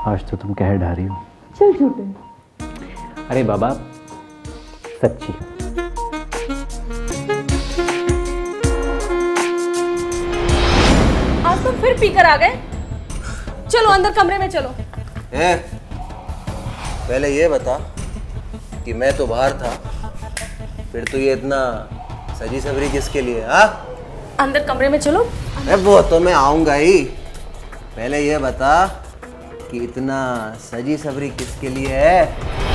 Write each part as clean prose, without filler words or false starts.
आज तो तुम कहर ढा रही हो। चल झूठे। अरे बाबा सच्ची। आज तुम फिर पीकर आ गए। चलो अंदर कमरे में चलो। पहले ये बता कि मैं तो बाहर था, फिर तो ये इतना सजी सवरी किसके लिए? हाँ अंदर कमरे में चलो। अरे वो तो मैं आऊंगा ही। पहले ये बता कि इतना सजी सवरी किसके लिए है?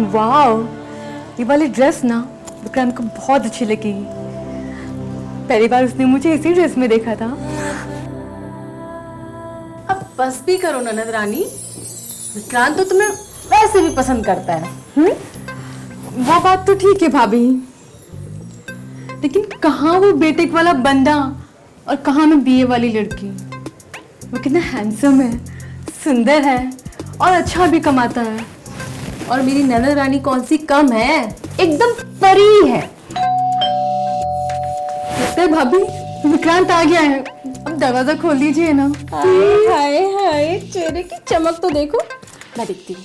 वाओ, ये वाली ड्रेस ना विक्रांत को बहुत अच्छी लगेगी। पहली बार उसने मुझे इसी ड्रेस में देखा था। अब बस भी करो ननद रानी, विक्रांत तो तुम्हें वैसे भी पसंद करता है। वो बात तो ठीक है भाभी, लेकिन कहाँ वो बेटेक वाला बंदा और कहाँ मैं बीए वाली लड़की। वो कितना हैंडसम है, सुंदर है और अच्छा भी कमाता है। और मेरी ननद रानी कौन सी कम है, एकदम परी है। लगता है भाभी विक्रांत आ गया है। अब दरवाजा खोल दीजिए ना। हाय हाय, चेहरे की चमक तो देखो। मैं देखती हूँ।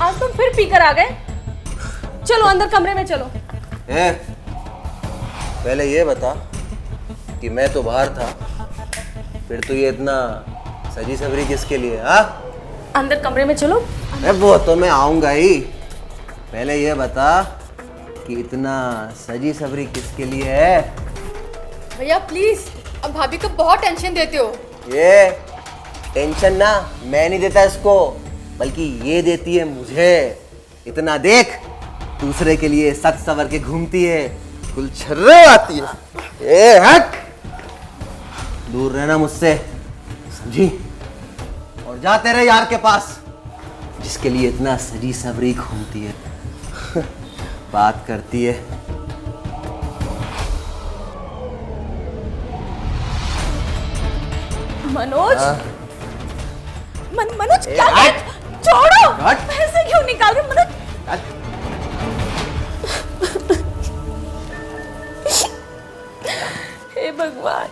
आज तुम फिर पीकर आ गए। चलो अंदर कमरे में चलो। पहले ये बता कि मैं तो बाहर था, फिर तो ये इतना सजी सवरी किसके लिए? हाँ अंदर कमरे में चलो। अरे वो तो मैं आऊंगा ही। पहले ये बता कि इतना सजी सवरी किसके लिए है? भैया प्लीज, अब भाभी को बहुत टेंशन देते हो। ये टेंशन ना मैं नहीं देता इसको, बल्कि ये देती है मुझे। इतना देख, दूसरे के लिए सच सवर के घूमती है, गुलछर्रे आती है। ए हट, दूर रहना मुझसे, समझी? और जा तेरे यार के पास जिसके लिए इतना सजी सवरी घूमती है। बात करती है। मनोज, मनोज क्या कर? छोड़ो। पैसे क्यों निकाल रहे मनोज? हे भगवान,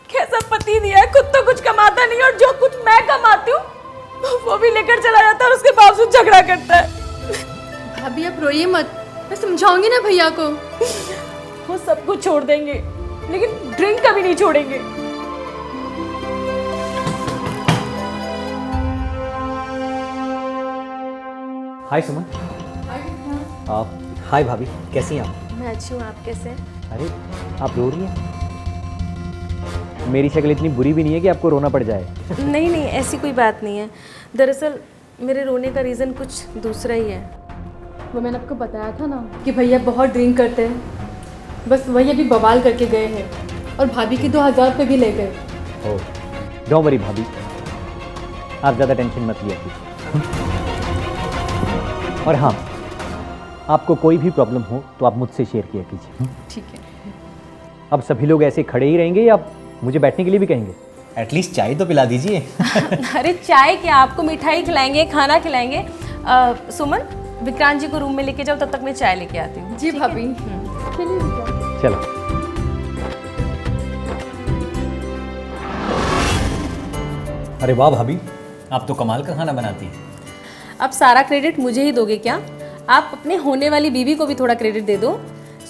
कैसा पति दिया है। खुद तो कुछ कमाता नहीं और जो कुछ मैं कमाती हूँ वो भी लेकर चला जाता है और उसके बावजूद झगड़ा करता है। भाभी आप रोइए मत, मैं समझाऊंगी ना भैया को। वो सब कुछ छोड़ देंगे लेकिन ड्रिंक कभी नहीं छोड़ेंगे। हाय सुमन। हाय भाभी, कैसी हैं आप? मैं अच्छी हूँ, आप कैसे हैं? अरे आप रो रही हैं? मेरी शक्ल इतनी बुरी भी नहीं है कि आपको रोना पड़ जाए। नहीं नहीं, ऐसी कोई बात नहीं है। दरअसल मेरे रोने का रीज़न कुछ दूसरा ही है। वो मैंने आपको बताया था ना कि भैया बहुत ड्रिंक करते हैं। बस वही अभी बवाल करके गए हैं और भाभी के 2000 रुपये भी ले गए। ओह डोंट वरी भाभी, आप ज़्यादा टेंशन मत लिया कीजिए। और हाँ, आपको कोई भी प्रॉब्लम हो तो आप मुझसे शेयर किया कीजिए। ठीक है। अब सभी लोग ऐसे खड़े ही रहेंगे या मुझे बैठने के लिए भी कहेंगे? एटलीस्ट चाय तो पिला दीजिए। अरे चाय क्या, आपको मिठाई खिलाएंगे, खाना खिलाएंगे। सुमन, विक्रांत जी को रूम में लेके जाओ, तब तक मैं चाय लेके आती हूँ। जी भाभी। चलो। अरे वाह भाभी, आप तो कमाल का खाना बनाती हैं। अब सारा क्रेडिट मुझे ही दोगे क्या? आप अपने होने वाली बीवी को भी थोड़ा क्रेडिट दे दो।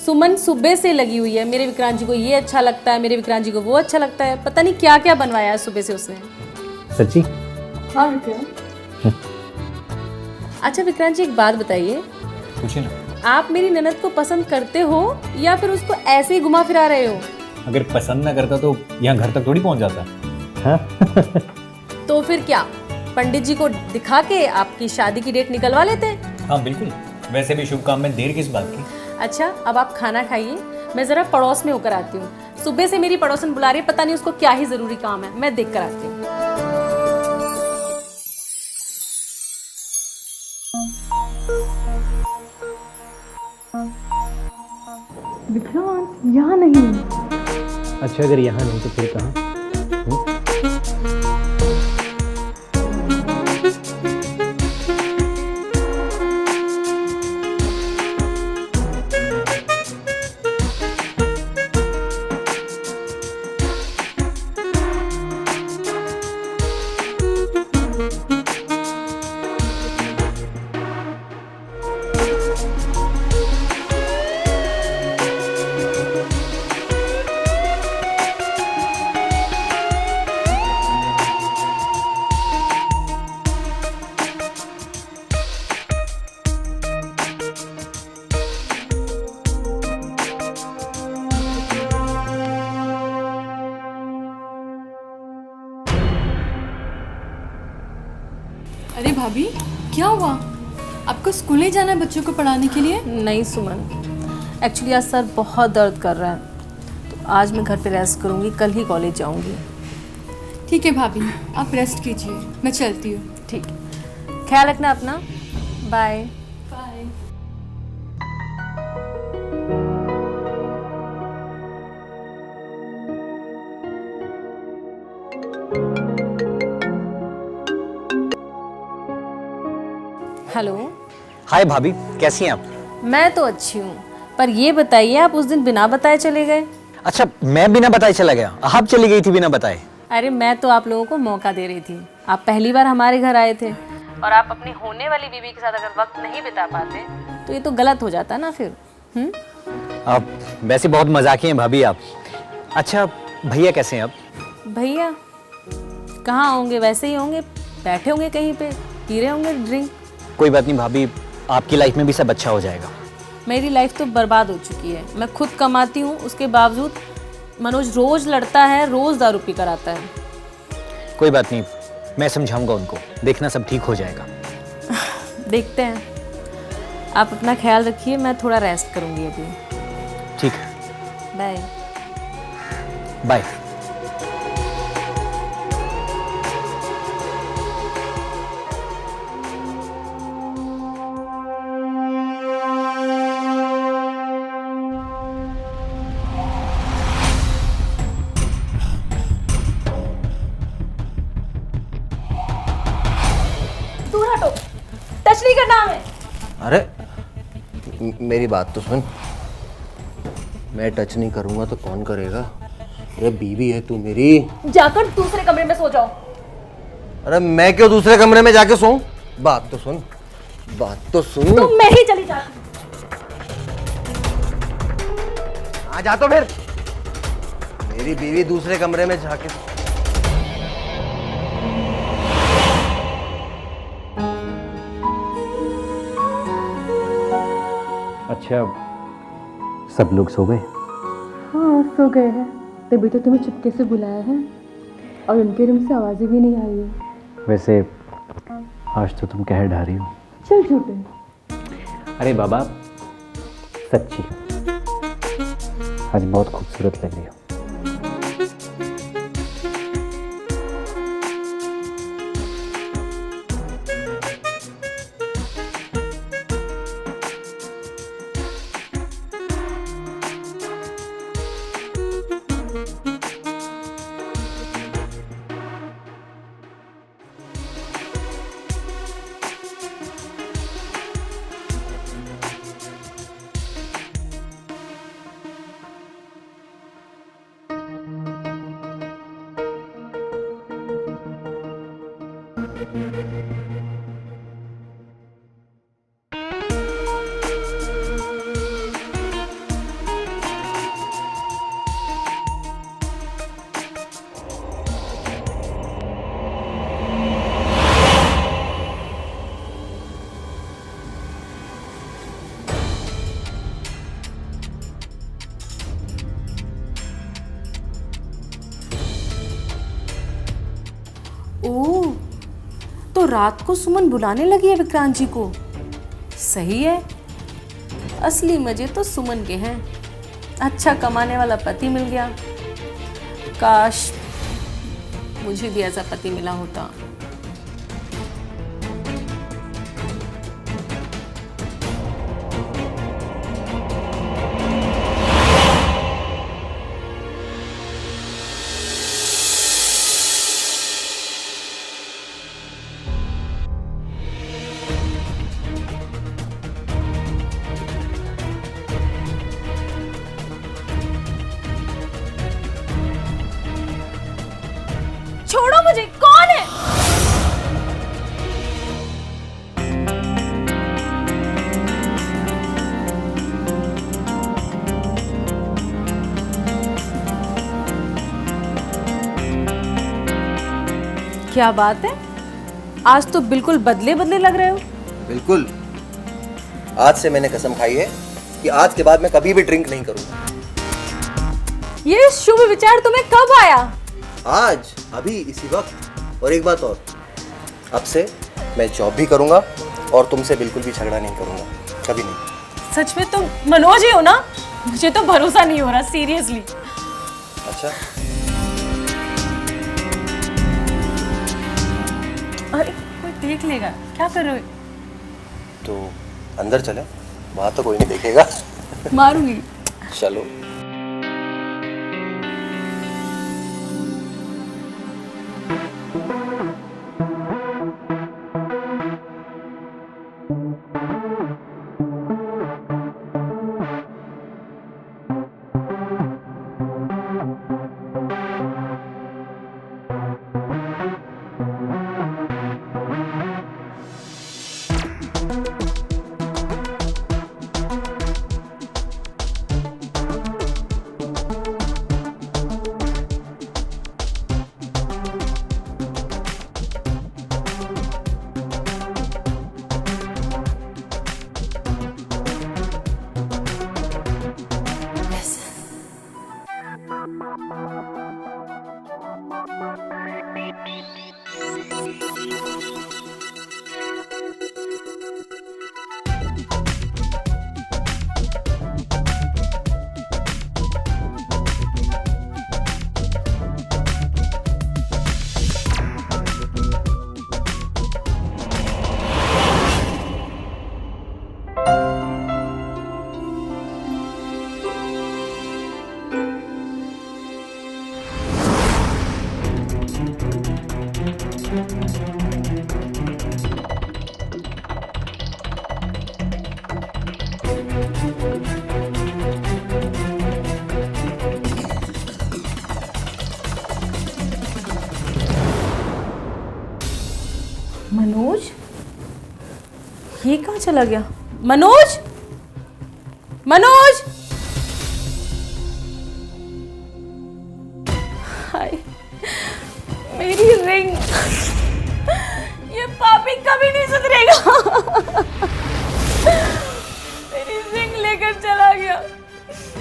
सुमन सुबह से लगी हुई है, मेरे विक्रांत जी को ये अच्छा लगता है, मेरे विक्रांत जी को वो अच्छा लगता है। पता नहीं क्या क्या बनवाया है सुबह से उसने। सच्ची? हाँ क्या? अच्छा विक्रांत जी, एक बात बताइए, पूछिए ना। आप मेरी ननद को पसंद करते हो या फिर उसको ऐसे ही घुमा फिरा रहे हो? अगर पसंद ना करता तो यहाँ घर तक थोड़ी पहुँच जाता। हाँ तो फिर क्या, पंडित जी को दिखा के आपकी शादी की डेट निकलवा लेते? हाँ बिल्कुल, वैसे भी शुभ काम में देर किस बात की। अच्छा, अब आप खाना खाइए, मैं ज़रा पड़ोस में होकर आती हूँ। सुबह से मेरी पड़ोसन बुला रही है, पता नहीं उसको क्या ही ज़रूरी काम है, मैं देख कर आती हूँ। विक्रांत यहाँ नहीं। अच्छा, अगर यहाँ नहीं तो फिर कहाँ? अरे भाभी, क्या हुआ? आपको स्कूल नहीं जाना है बच्चों को पढ़ाने के लिए? नहीं सुमन, एक्चुअली आज सर बहुत दर्द कर रहा है, तो आज मैं घर पे रेस्ट करूँगी, कल ही कॉलेज जाऊँगी। ठीक है भाभी, आप रेस्ट कीजिए, मैं चलती हूँ। ठीक है, ख्याल रखना अपना, बाय। बाय। हेलो। हाय भाभी, कैसी हैं आप? मैं तो अच्छी हूँ, पर ये बताइए आप उस दिन बिना बताए चले गए? अच्छा, मैं बिना बताए चला गया, आप चली गई थी बिना बताए। अरे मैं तो आप लोगों को मौका दे रही थी, आप पहली बार हमारे घर आए थे और आप अपनी होने वाली बीवी के साथ अगर वक्त नहीं बिता पाते तो ये तो गलत हो जाता ना फिर। आप वैसे बहुत मजाकी हैं भाभी आप। अच्छा, भैया कैसे हैं आप? भैया कहाँ होंगे, वैसे ही होंगे, बैठे होंगे कहीं पे, पी रहे होंगे ड्रिंक। कोई बात नहीं भाभी, आपकी लाइफ में भी सब अच्छा हो जाएगा। मेरी लाइफ तो बर्बाद हो चुकी है, मैं खुद कमाती हूँ, उसके बावजूद मनोज रोज लड़ता है, रोज दारू पी कर आता है। कोई बात नहीं, मैं समझाऊंगा उनको, देखना सब ठीक हो जाएगा। देखते हैं, आप अपना ख्याल रखिए, मैं थोड़ा रेस्ट करूँगी अभी। ठीक है, बाय। बाय। दूर हटो, टच नहीं करना हमें। अरे मेरी बात तो सुन, मैं टच नहीं करूंगा तो कौन करेगा? अरे बीवी है तू मेरी। जाकर दूसरे कमरे में सो जाओ। अरे मैं क्यों दूसरे कमरे में जाके सोऊं? बात तो सुन, बात तो सुन। तो मैं ही चली जाती। आ जा तो फिर, मेरी बीवी दूसरे कमरे में जाके। अच्छा, सब लोग सो गए? हाँ, सो गए हैं, तभी तो तुम्हें चुपके से बुलाया है, और उनके रूम से आवाज़ें भी नहीं आ रही है। वैसे आज तो तुम कहर ढा रही हो। चल झूठे। अरे बाबा, सच्ची आज बहुत खूबसूरत लग रही हो। ओह, तो रात को सुमन बुलाने लगी है विक्रांत जी को। सही है, असली मजे तो सुमन के हैं। अच्छा कमाने वाला पति मिल गया। काश मुझे भी ऐसा पति मिला होता। छोड़ो मुझे, कौन है? क्या बात है, आज तो बिल्कुल बदले बदले लग रहे हो। बिल्कुल, आज से मैंने कसम खाई है कि आज के बाद मैं कभी भी ड्रिंक नहीं करूंगा। ये शुभ विचार तुम्हें कब आया? आज, अभी, इसी वक्त। और एक बात और, अब से मैं जॉब भी करूंगा और तुमसे बिल्कुल भी झगड़ा नहीं करूंगा, कभी नहीं। सच में तुम मनोज ही हो ना? मुझे तो भरोसा नहीं हो रहा, सीरियसली। अच्छा, अरे कोई देख लेगा, क्या कर रहे हो? तो अंदर चले, वहां तो कोई नहीं देखेगा। मारूंगी। चलो। मनोज, ये कहाँ चला गया? मनोज, मनोज! हाय, मेरी रिंग। ये पापी कभी नहीं सुधरेगा। मेरी रिंग लेकर चला गया।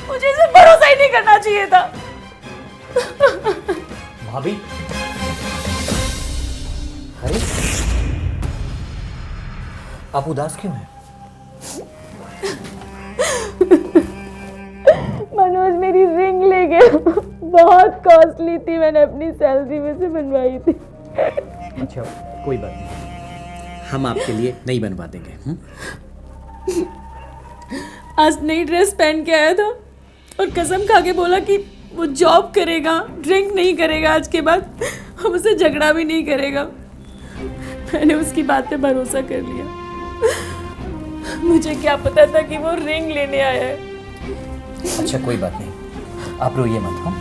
मुझे इसे भरोसा ही नहीं करना चाहिए था। भाभी, अरे आप उदास क्यों हैं? मनोज मेरी रिंग ले गया। बहुत कॉस्टली थी, मैंने अपनी सैलरी में से बनवाई थी। अच्छा, कोई बात नहीं, हम आपके लिए नहीं बनवा देंगे। आज नई ड्रेस पहन के आया था और कसम खा के बोला कि वो जॉब करेगा, ड्रिंक नहीं करेगा, आज के बाद हमसे झगड़ा भी नहीं करेगा। मैंने उसकी बात पे भरोसा कर लिया। मुझे क्या पता था कि वो रिंग लेने आया है। अच्छा, कोई बात नहीं, आप रोइए मत। हम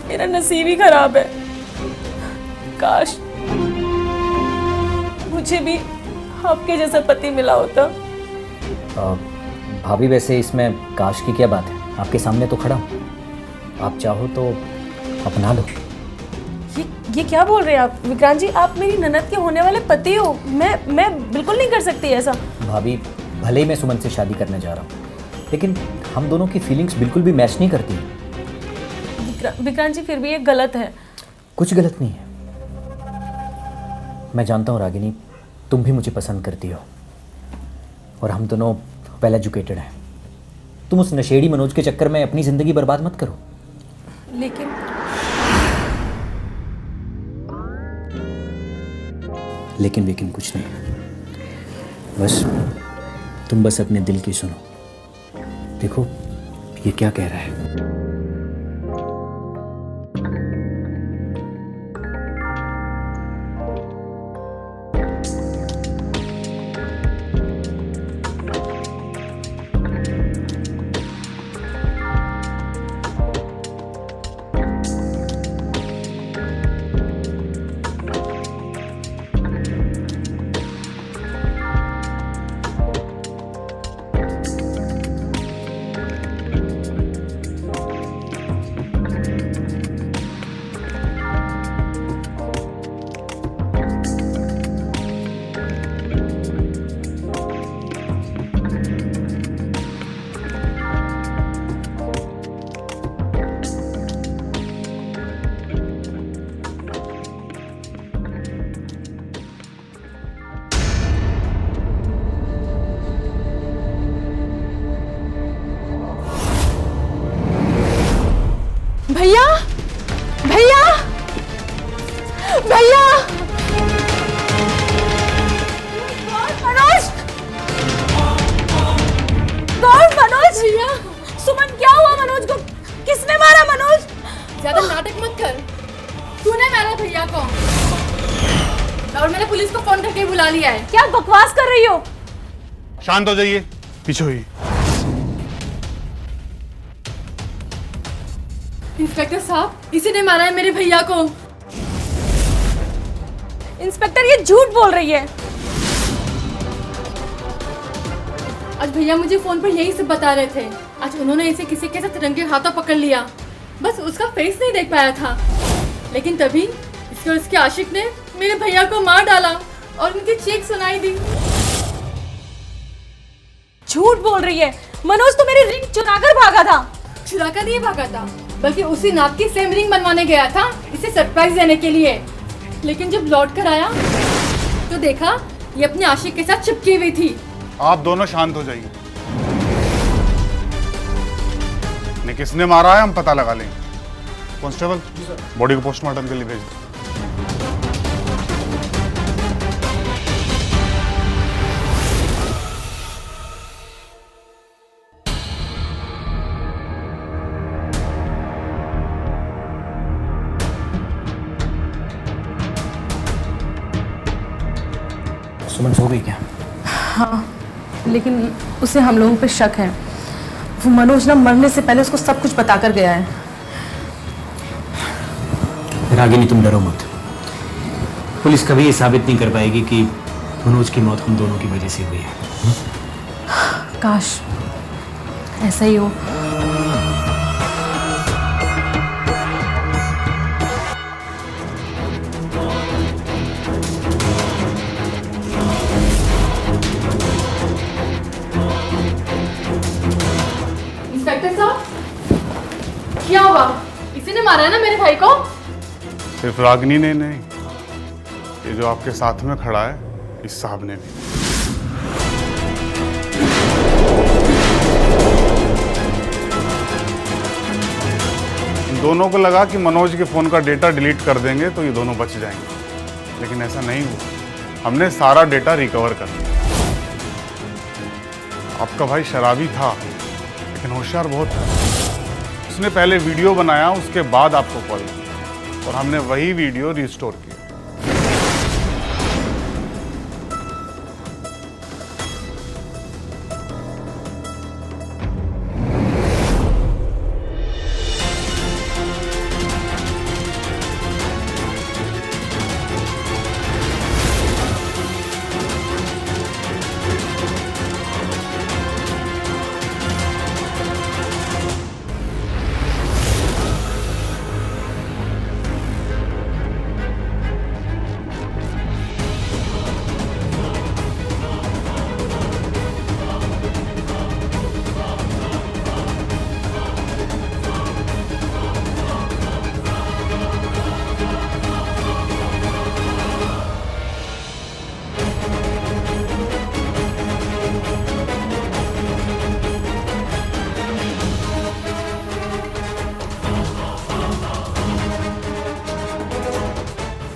मेरा नसीब ही खराब है। काश मुझे भी आपके जैसा पति मिला होता। भाभी, वैसे इसमें काश की क्या बात है? आपके सामने तो खड़ा हूँ, आप चाहो तो अपना लो। ये क्या बोल रहे हैं आप विक्रांत जी? आप मेरी ननद के होने वाले पति हो। मैं बिल्कुल नहीं कर सकती ऐसा। भाभी, भले ही मैं सुमन से शादी करने जा रहा हूँ, लेकिन हम दोनों की फीलिंग्स बिल्कुल भी मैच नहीं करती। विक्रांत जी, फिर भी ये गलत है। कुछ गलत नहीं है। मैं जानता हूँ रागिनी, तुम भी मुझे पसंद करती हो और हम दोनों वेल एजुकेटेड हैं। तुम उस नशेड़ी मनोज के चक्कर में अपनी ज़िंदगी बर्बाद मत करो। लेकिन लेकिन कुछ नहीं, बस तुम बस अपने दिल की सुनो। देखो ये क्या कह रहा है। भैया भैया भैया मनोज, गौर मनोज, भैया सुमन, क्या हुआ मनोज को? किसने मारा मनोज? ज्यादा नाटक मत कर। तूने मारा भैया को और मैंने पुलिस को फोन करके बुला लिया है। क्या बकवास कर रही हो? शांत हो जाइए, पीछे हुई। इंस्पेक्टर साहब, इसी ने मारा है मेरे भैया को। इंस्पेक्टर ये झूठ बोल रही है। आज भैया मुझे फोन पर यही सब बता रहे थे। आज उन्होंने इसे किसी के साथ रंगे हाथों पकड़ लिया। बस उसका फेस नहीं देख पाया था, लेकिन तभी इसके और इसके आशिक ने मेरे भैया को मार डाला और उनकी चीख सुनाई दी। झूठ बोल रही है। मनोज तो मेरी रिंग चुरा कर भागा था। चुरा कर नहीं भागा था, बल्कि उसी नाप की सेम रिंग बनवाने गया था इसे सरप्राइज देने के लिए। लेकिन जब लौट कर आया तो देखा ये अपने आशिक के साथ चिपकी हुई थी। आप दोनों शांत हो जाइए। ने किसने मारा है हम पता लगा लेंगे। कांस्टेबल, बॉडी को पोस्टमार्टम के लिए भेज दो। सुमन सो गई क्या? हाँ, लेकिन उसे हम लोगों पे शक है। वो मनोज ना मरने से पहले उसको सब कुछ बता कर गया है। रागिनी तुम डरो मत। पुलिस कभी ये साबित नहीं कर पाएगी कि मनोज की मौत हम दोनों की वजह से हुई है। काश ऐसा ही हो। इंस्पेक्टर साहब, क्या हुआ? इसी ने मारा है ना मेरे भाई को? सिर्फ रागिनी ने नहीं, ये जो आपके साथ में खड़ा है इस साहब ने भी। इन दोनों को लगा कि मनोज के फोन का डेटा डिलीट कर देंगे तो ये दोनों बच जाएंगे, लेकिन ऐसा नहीं हुआ। हमने सारा डेटा रिकवर कर लिया। आपका भाई शराबी था, लेकिन होशियार बहुत था। उसने पहले वीडियो बनाया, उसके बाद आपको कॉल किया और हमने वही वीडियो रिस्टोर किया।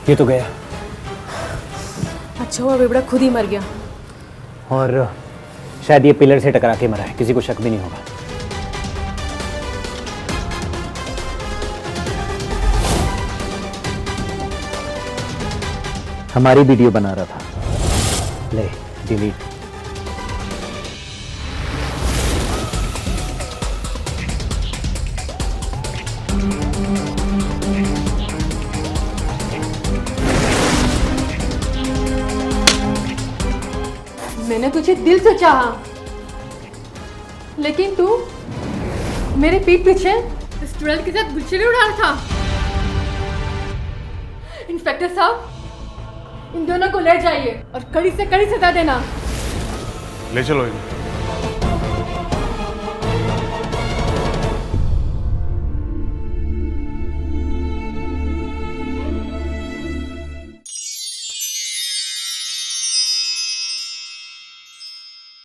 ये तो गया। अच्छा हुआ बेबड़ा खुद ही मर गया। और शायद ये पिलर से टकरा के मरा है, किसी को शक भी नहीं होगा। हमारी वीडियो बना रहा था। ले डिलीट। मैंने तुझे दिल से चाहा, लेकिन तू मेरे पीठ पीछे स्टूडेंट के साथ गुच्छे उड़ा रहा था। इंस्पेक्टर साहब, इन दोनों को ले जाइए और कड़ी से कड़ी सजा देना। ले चलो इन्हें।